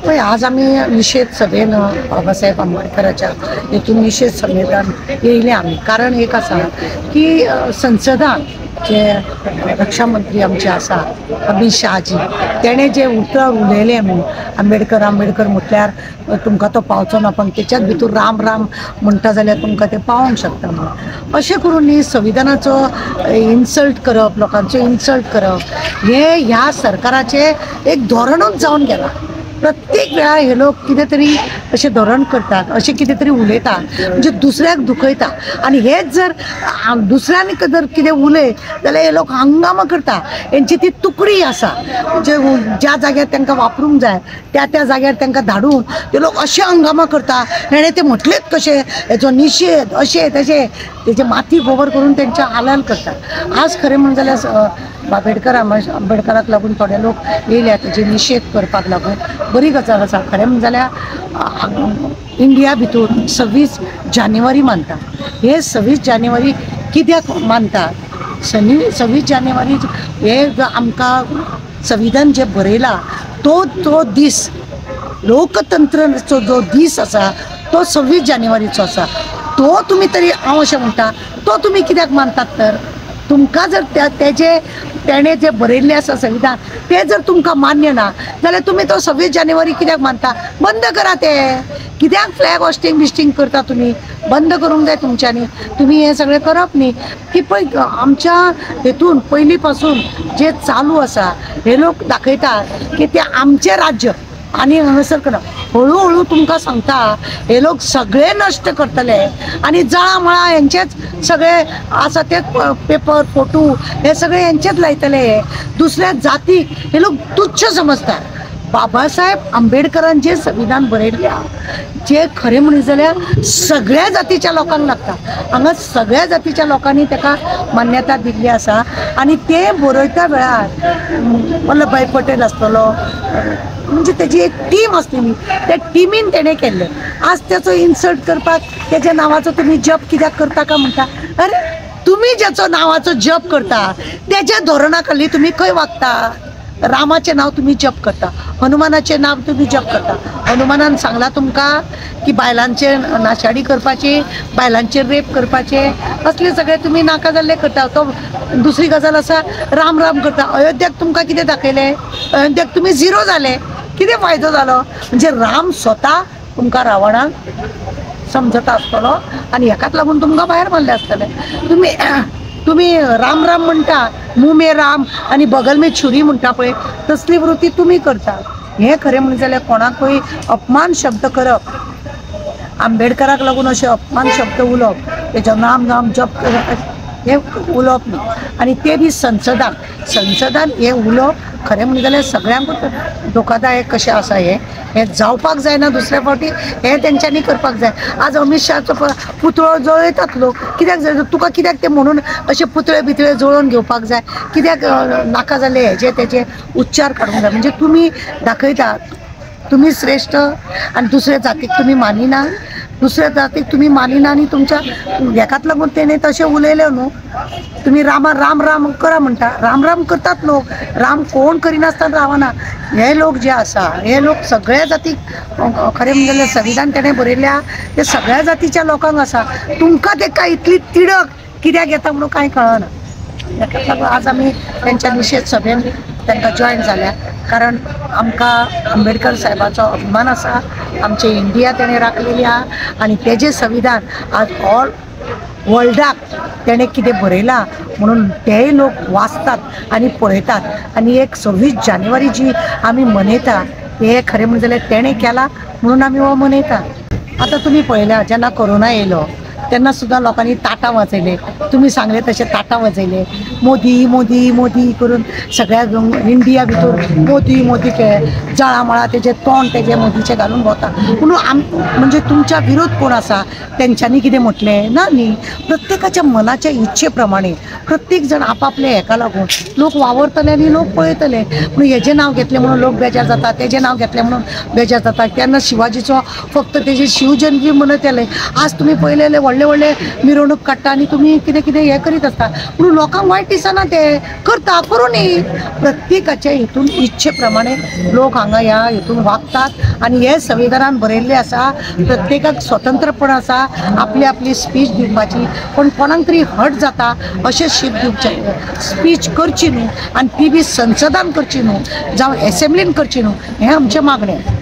पण आज आम्ही निषेध सभेन बाबासाहेब आंबेडकरांच्या हेतून निषेध सभेन येयले आम्ही. कारण एक असा की संसदान जे रक्षा मंत्री आमचे आसा अमित शाहजी तेणे जे उतर उलयले म्हणून आंबेडकर आंबेडकर म्हटल्यार तुमकां तो पावचो ना, पण तेच्याच भितर राम राम म्हणटा जाल्यार तुमकां ते पावोंक शकता म्हणून अशें करून न्ही संविधानाचो इन्सल्ट करप, लोकांचो इन्सल्ट करप हे ह्या सरकाराचे एक धोरणूच जावन गेला. प्रत्येक वेळा हे लोक कितें तरी अशें धोरण करतात, अशें कितें तरी उलयतात म्हणजे दुसऱ्याक दुखयता. आनी हेच जर दुसऱ्यांनी जर कितें उलय जाल्यार हे लोक हंगामा करता. हेंची ती तुकडी आसा म्हणजे ज्या जाग्यार तांकां वापरूंक जाय त्या त्या जाग्यार तांकां धाडून ते लोक अशें हंगामा करता. हेणे ते म्हटलेच कशें हेचो निशेध अशें तशें तेजे माथी गोबर करून तेंच्या हालल करतात. आज खरें म्हणून जाल्यार आंबेडकराक लागून थोडे लोक येयल्या तेजे निशेध करपाक लागून बरी गजाल आसा. खरें म्हणून जाल्यार इंडिया भितर 26 जानेवारी मानता. हे 26 जानेवारी कित्याक मानतात? 26 जानेवारी हे आमकां संविधान जे बरयला तो दीस लोकतंत्राचो जो दीस आसा तो 26 जानेवारीचो आसा. तो तुमी तरी हांव अशें म्हणटा तो तुमी कित्याक मानतात? तर तुमकां जर तेणे जे बरयल्लें आसा संविधान ते जर तुमकां मान्य ना जाल्यार तुमी तो 26 जानेवारी कित्याक मानता? बंद करा ते. कित्याक फ्लॅग हॉस्टिंग बिस्टिंग करता तुमी? बंद करूंक जाय तुमच्यांनी. तुमी हे सगळें करप न्ही की पळय आमच्या हेतून पयलीं पासून जे चालू आसा हे लोक दाखयतात की ते आमचें राज्य आनी हांगासर करप. हळू तुमकां सांगता हे लोक सगळे नश्ट करतले आनी जळामळा हेंचेच सगळे आसा ते पेपर फोटो हे सगळे हेंचेच लायतले. दुसऱ्या जातीक हे लोक तुच्छ समजतात. बाबासाहेब आंबेडकरान जे संविधान बरयल्या जे खरें म्हणून जाल्यार सगळ्या जातीच्या लोकांक लागता. हांगा सगळ्या जातीच्या लोकांनी ताका मान्यता दिल्ली आसा. आनी ते बरयता वेळार वल्लभभाई पटेल आसतलो म्हणजे तेजी एक टीम आसलेली त्या टिमीन तेणें केल्लें. आज त्याचो इन्सल्ट करपाक तेज्या नांवाचो तुमी जप कित्याक करता काय म्हणटा? अरे तुमी ज्याचो नांवाचो जप करता तेज्या धोरणा खाली तुमी खंय वागता? रामाचें नांव तुमी जप करता, हनुमानाचें नांव तुमी जप करता. हनुमानान सांगलां तुमकां की बायलांचे नाशाडी करपाची, बायलांचेर रेप करपाचे असले सगळे तुमी नाका जाल्ले करता. तो दुसरी गजाल आसा राम राम करता. अयोध्याक तुमकां कितें दाखयलें? अयोध्याक तुमी झिरो जाले. कितें फायदो जालो? म्हणजे राम स्वता तुमकां रावणाक समजता आसतलो आनी हेकाच लागून तुमकां भायर मारले आसतले. तुम्ही राम राम म्हणटा, मुँह में राम आणि बगल में छुरी म्हणटा पळय तसली वृत्ती तुम्ही करता. हे खरें म्हणून जाल्यार कोणाकूय अपमान शब्द करप, आंबेडकराक लागून अशें अपमान शब्द उलोवप, तेजो नाम नाम जप करप हे उलोवप न्ही. आनी ते बी संसदान हे उलोवप खरें म्हणून जाल्यार सगळ्यांक धोकादायक कशें आसा. हे जावपाक जायना. दुसऱ्या फावटी हे तेंच्यांनी करपाक जाय. आज अमित शाहचो पुतळो जळयतात लोक. कित्याक जळयतात? तुका कित्याक ते म्हणून अशे पुतळे बितळे जळोवन घेवपाक जाय? कित्याक नाका जाल्ले हेजे तेजे उच्चार काडूंक जाय? म्हणजे तुमी दाखयता तुमी श्रेष्ठ आनी दुसऱ्या जातीक तुमी मानिना. दुसऱ्या जातीक तुमी मानिना आनी तुमच्या हेकाच लागून तेणे तशें उलयलें न्हू. तुमी राम राम करा म्हणटा. राम राम करतात लोक. राम कोण करिनासतना रावना. हे लोक जे आसा हे लोक सगळ्या जातीक खरें म्हणजे संविधान तेणें बरयल्या ते सगळ्या जातीच्या लोकांक आसा. तुमकां तेका इतली तिडक कित्याक येता म्हणून कांय कळना. हेकाच लागून आज आमी तेंच्या निशेध सभेन तांकां जॉयन जाल्या. कारण आमकां आंबेडकर साहेबाचो अभिमान आसा. आमची इंडिया तेणें राखलेली आहा आनी तेजें संविधान आज ऑल वर्ल्डाक तेणें कितें बरयलां म्हणून तेय लोक वाचतात आनी पळयतात. आनी एक 26 जानेवारी जी आमी मनयता हे खरें म्हणून जाल्यार तेणें केलां म्हणून आमी हो मनयता. आतां तुमी पळयल्या जेन्ना कोरोना येयलो तेन्ना सुद्दां लोकांनी ताटां वाजयले. तुमी सांगले तशें ताटां वाजयले. मोदी मोदी मोदी करून सगळ्या इंडिया भितर मोदी मोदी केलें. जळामळा तेजें तोंड तेजें मोदीचें घालून भोंवता. पूण म्हणजे तुमच्या विरोध कोण आसा? तेंच्यांनी कितें म्हटलें ना न्ही. प्रत्येकाच्या मनाच्या इच्छे प्रमाणे प्रत्येक जण आपापल्या हेका लागून लोक वावरतले आनी लोक पळयतले. पूण हेजें नांव घेतलें म्हणून लोक बेजार जाता, तेजें नांव घेतलें म्हणून बेजार जाता. तेन्ना शिवाजीचो फक्त तेजे शिवजयंती मनयतले. आज तुमी पळयलेले व्हडले व्हडले व्हडले मिरवणूक काडटा आनी तुमी कितें कितें हें करीत आसता पूण लोकांक वायट दिसना ते करता करूनी प्रत्येकाचे हितून इच्छे प्रमाणे लोक हांगा ह्या हितून वागतात आनी हे संविधानान बरयल्लें आसा प्रत्येकाक स्वतंत्रपण आसा आपली आपली स्पीच दिवपाची पण कोणाक तरी हट जाता अशें शीप दिवचे स्पीच करची न्हू आनी ती बी संसदान करची न्हू जावं एसेंब्लीन करची न्हू हें आमचें मागणें.